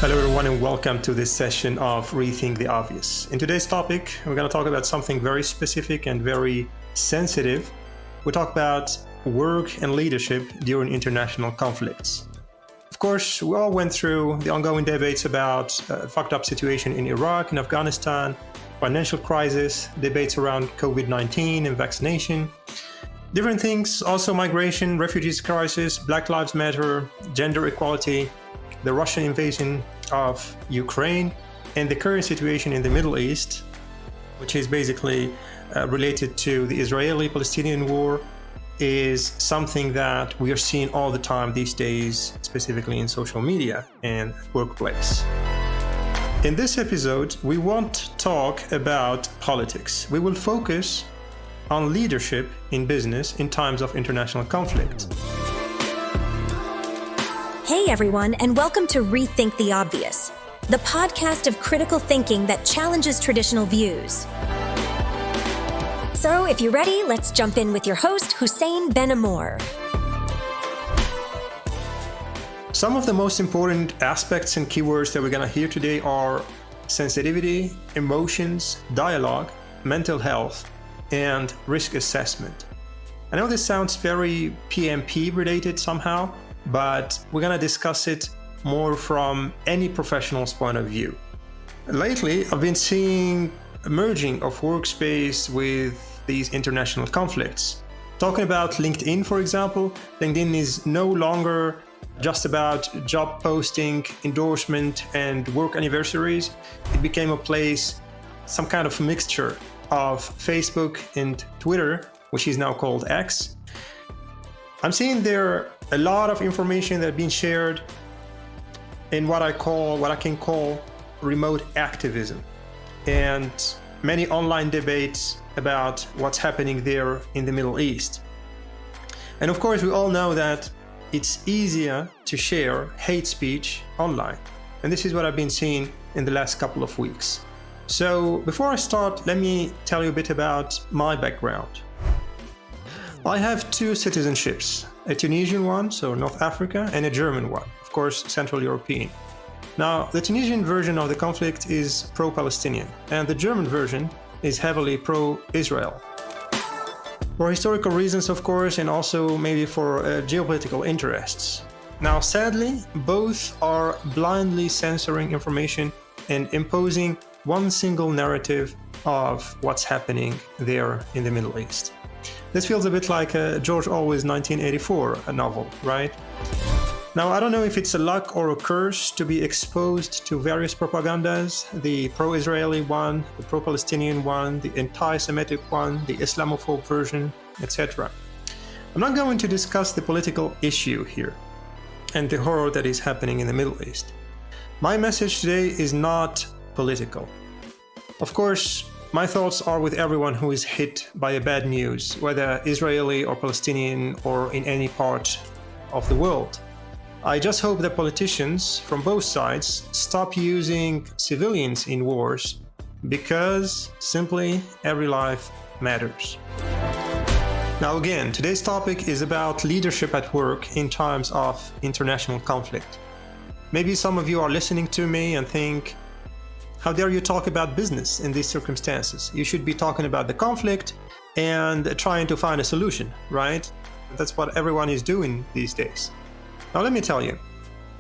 Hello everyone and welcome to this session of Rethink the Obvious. In today's topic, we're going to talk about something very specific and very sensitive. We talk about work and leadership during international conflicts. Of course, we all went through the ongoing debates about fucked up situation in Iraq and Afghanistan, financial crisis, debates around COVID-19 and vaccination, different things, also migration, refugees crisis, Black Lives Matter, gender equality, the Russian invasion of Ukraine, and the current situation in the Middle East, which is basically related to the Israeli-Palestinian war, is something that we are seeing all the time these days, specifically in social media and workplace. In this episode, we won't talk about politics. We will focus on leadership in business in times of international conflict. Hey everyone, and welcome to Rethink the Obvious, the podcast of critical thinking that challenges traditional views. So if you're ready, let's jump in with your host, Hussein Ben Amour. Some of the most important aspects and keywords that we're going to hear today are sensitivity, emotions, dialogue, mental health, and risk assessment. I know this sounds very PMP related somehow, but we're going to discuss it more from any professional's point of view. Lately, I've been seeing a merging of workspace with these international conflicts. Talking about LinkedIn, for example, LinkedIn is no longer just about job posting, endorsement, and work anniversaries. It became a place, some kind of mixture of Facebook and Twitter, which is now called X. I'm seeing there a lot of information that being shared in what I can call remote activism, and many online debates about what's happening there in the Middle East. And of course, we all know that it's easier to share hate speech online. And this is what I've been seeing in the last couple of weeks. So before I start, let me tell you a bit about my background. I have two citizenships, a Tunisian one, so North Africa, and a German one, of course, Central European. Now, the Tunisian version of the conflict is pro-Palestinian, and the German version is heavily pro-Israel. For historical reasons, of course, and also maybe for geopolitical interests. Now, sadly, both are blindly censoring information and imposing one single narrative of what's happening there in the Middle East. This feels a bit like George Orwell's 1984 novel, right? Now, I don't know if it's a luck or a curse to be exposed to various propagandas, the pro-Israeli one, the pro-Palestinian one, the anti-Semitic one, the Islamophobe version, etc. I'm not going to discuss the political issue here and the horror that is happening in the Middle East. My message today is not political. Of course, my thoughts are with everyone who is hit by a bad news, whether Israeli or Palestinian or in any part of the world. I just hope that politicians from both sides stop using civilians in wars, because simply every life matters. Now again, today's topic is about leadership at work in times of international conflict. Maybe some of you are listening to me and think, how dare you talk about business in these circumstances? You should be talking about the conflict and trying to find a solution, right? That's what everyone is doing these days. Now let me tell you,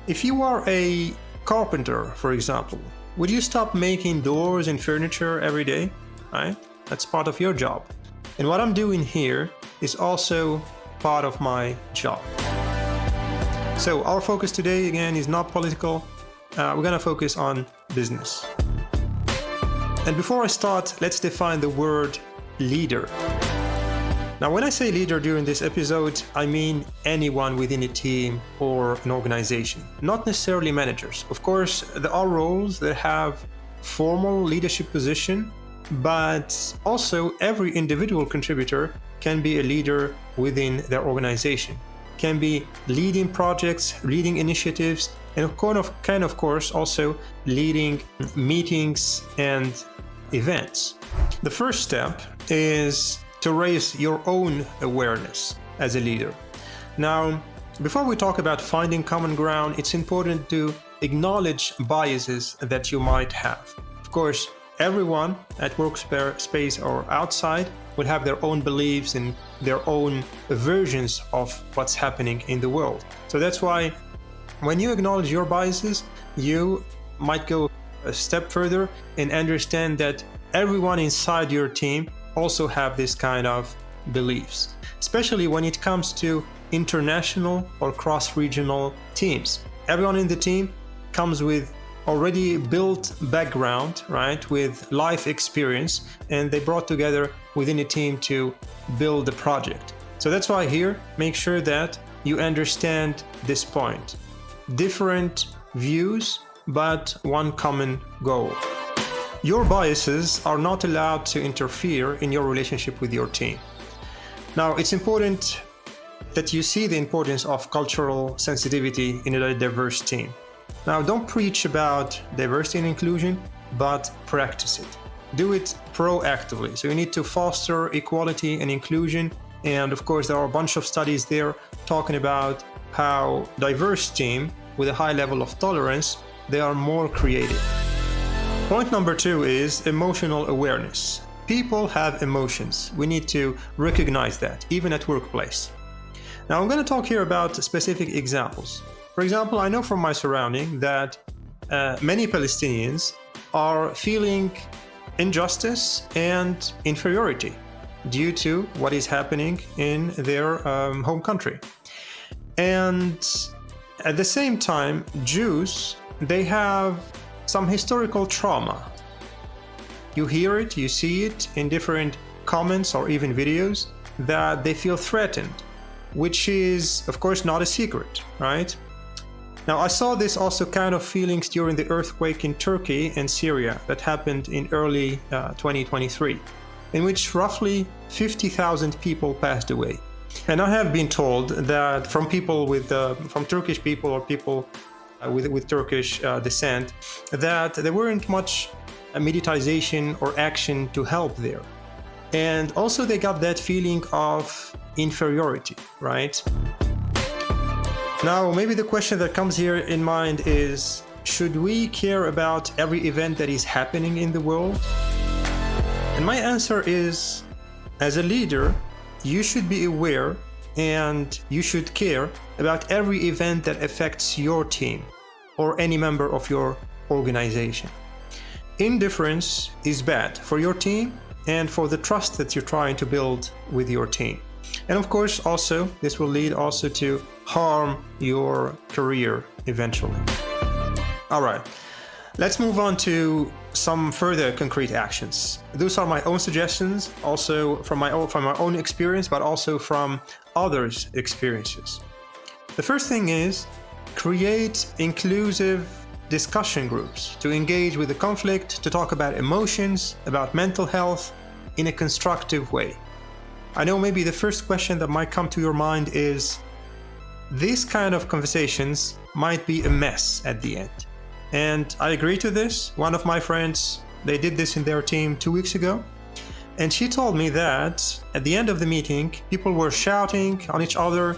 if you are a carpenter, for example, would you stop making doors and furniture every day? Right? That's part of your job. And what I'm doing here is also part of my job. So our focus today, again, is not political. We're going to focus on business. And before I start, let's define the word leader. Now, when I say leader during this episode, I mean anyone within a team or an organization, not necessarily managers. Of course, there are roles that have formal leadership position, but also every individual contributor can be a leader within their organization, can be leading projects, leading initiatives, and can of course also leading meetings and events. The first step is to raise your own awareness as a leader. Now, Before we talk about finding common ground, it's important to acknowledge biases that you might have. Of course, everyone at workspace or outside will have their own beliefs and their own versions of what's happening in the world. So that's why when you acknowledge your biases, you might go a step further and understand that everyone inside your team also have this kind of beliefs, especially when it comes to international or cross-regional teams. Everyone in the team comes with already built background, right, with life experience, and they brought together within a team to build the project. So that's why here, make sure that you understand this point. Different views, but one common goal. Your biases are not allowed to interfere in your relationship with your team. Now, it's important that you see the importance of cultural sensitivity in a diverse team. Now, don't preach about diversity and inclusion, but practice it. Do it proactively. So you need to foster equality and inclusion. And of course, there are a bunch of studies there talking about how diverse team with a high level of tolerance, they are more creative. Point number 2 is emotional awareness. People have emotions. We need to recognize that, even at workplace. Now, I'm going to talk here about specific examples. For example, I know from my surrounding that many Palestinians are feeling injustice and inferiority due to what is happening in their home country. And at the same time, Jews, they have some historical trauma. You hear it, you see it in different comments or even videos that they feel threatened, which is, of course, not a secret, right? Now, I saw this also kind of feelings during the earthquake in Turkey and Syria that happened in early 2023, in which roughly 50,000 people passed away. And I have been told that from people from Turkish people or people with Turkish descent, that there weren't much mediatization or action to help there. And also they got that feeling of inferiority, right? Now, maybe the question that comes here in mind is, should we care about every event that is happening in the world? And my answer is, as a leader, you should be aware and you should care about every event that affects your team or any member of your organization. Indifference is bad for your team and for the trust that you're trying to build with your team. And of course, also, this will lead also to harm your career eventually. All right, let's move on to some further concrete actions. Those are my own suggestions, also from my own experience, but also from others' experiences. The first thing is create inclusive discussion groups to engage with the conflict, to talk about emotions, about mental health in a constructive way. I know maybe the first question that might come to your mind is, these kind of conversations might be a mess at the end. And I agree to this. One of my friends, they did this in their team 2 weeks ago. And she told me that at the end of the meeting, people were shouting on each other,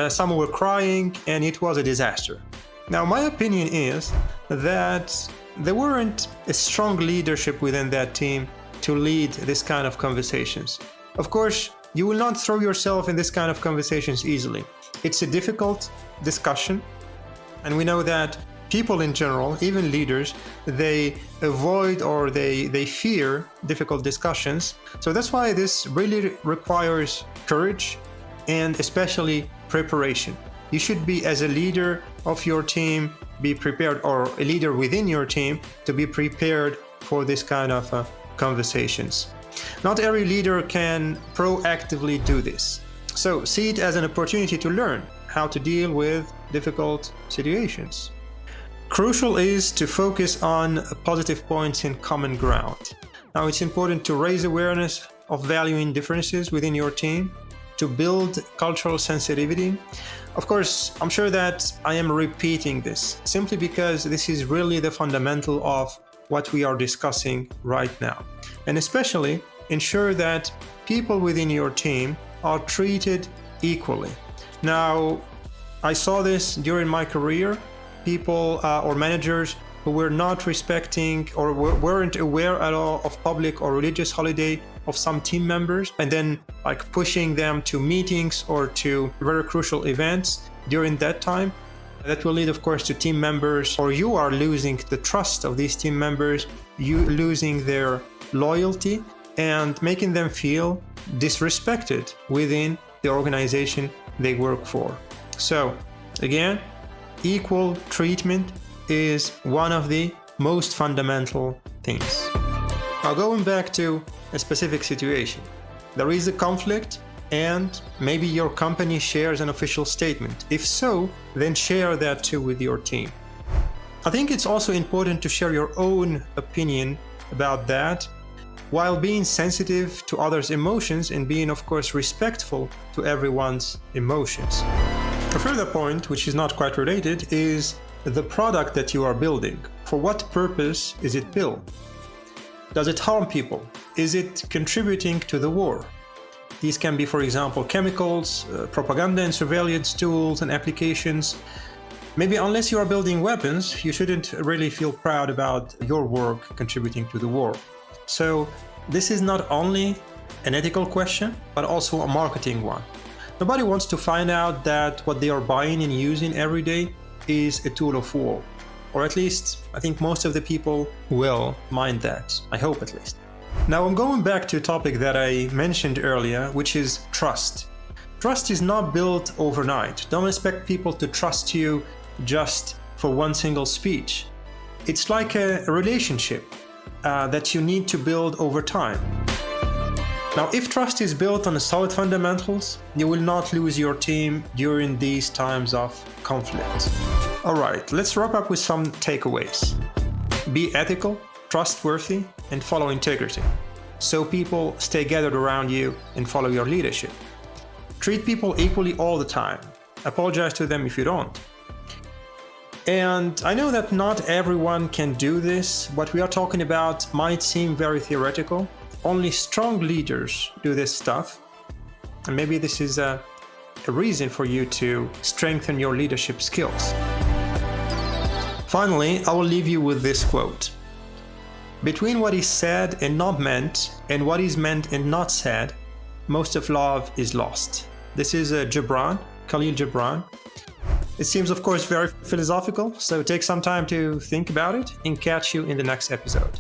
some were crying, and it was a disaster. Now, my opinion is that there weren't a strong leadership within that team to lead this kind of conversations. Of course, you will not throw yourself in this kind of conversations easily. It's a difficult discussion, and we know that people in general, even leaders, they avoid or they fear difficult discussions. So that's why this really requires courage and especially preparation. You should be, as a leader of your team, be prepared, or a leader within your team, to be prepared for this kind of conversations. Not every leader can proactively do this. So see it as an opportunity to learn how to deal with difficult situations. Crucial is to focus on positive points and common ground. Now, it's important to raise awareness of valuing differences within your team, to build cultural sensitivity. Of course, I'm sure that I am repeating this simply because this is really the fundamental of what we are discussing right now. And especially ensure that people within your team are treated equally. Now, I saw this during my career. People or managers who were not respecting or weren't aware at all of public or religious holiday of some team members, and then like pushing them to meetings or to very crucial events during that time. That will lead, of course, to team members, or you are losing the trust of these team members, you losing their loyalty and making them feel disrespected within the organization they work for. So again, equal treatment is one of the most fundamental things. Now, going back to a specific situation, there is a conflict and maybe your company shares an official statement. If so, then share that too with your team. I think it's also important to share your own opinion about that while being sensitive to others' emotions and being, of course, respectful to everyone's emotions. A further point, which is not quite related, is the product that you are building. For what purpose is it built? Does it harm people? Is it contributing to the war? These can be, for example, chemicals, propaganda and surveillance tools and applications. Maybe unless you are building weapons, you shouldn't really feel proud about your work contributing to the war. So this is not only an ethical question, but also a marketing one. Nobody wants to find out that what they are buying and using every day is a tool of war. Or at least, I think most of the people will mind that. I hope at least. Now I'm going back to a topic that I mentioned earlier, which is trust. Trust is not built overnight. Don't expect people to trust you just for one single speech. It's like a relationship that you need to build over time. Now, if trust is built on solid fundamentals, you will not lose your team during these times of conflict. All right, let's wrap up with some takeaways. Be ethical, trustworthy, and follow integrity, so people stay gathered around you and follow your leadership. Treat people equally all the time. Apologize to them if you don't. And I know that not everyone can do this. What we are talking about might seem very theoretical. Only strong leaders do this stuff. And maybe this is a reason for you to strengthen your leadership skills. Finally, I will leave you with this quote. Between what is said and not meant, and what is meant and not said, most of love is lost. This is Khalil Gibran. It seems, of course, very philosophical, so take some time to think about it and catch you in the next episode.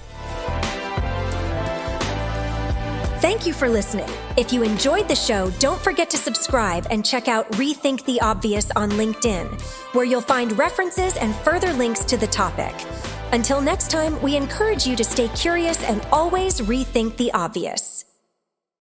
Thank you for listening. If you enjoyed the show, don't forget to subscribe and check out Rethink the Obvious on LinkedIn, where you'll find references and further links to the topic. Until next time, we encourage you to stay curious and always rethink the obvious.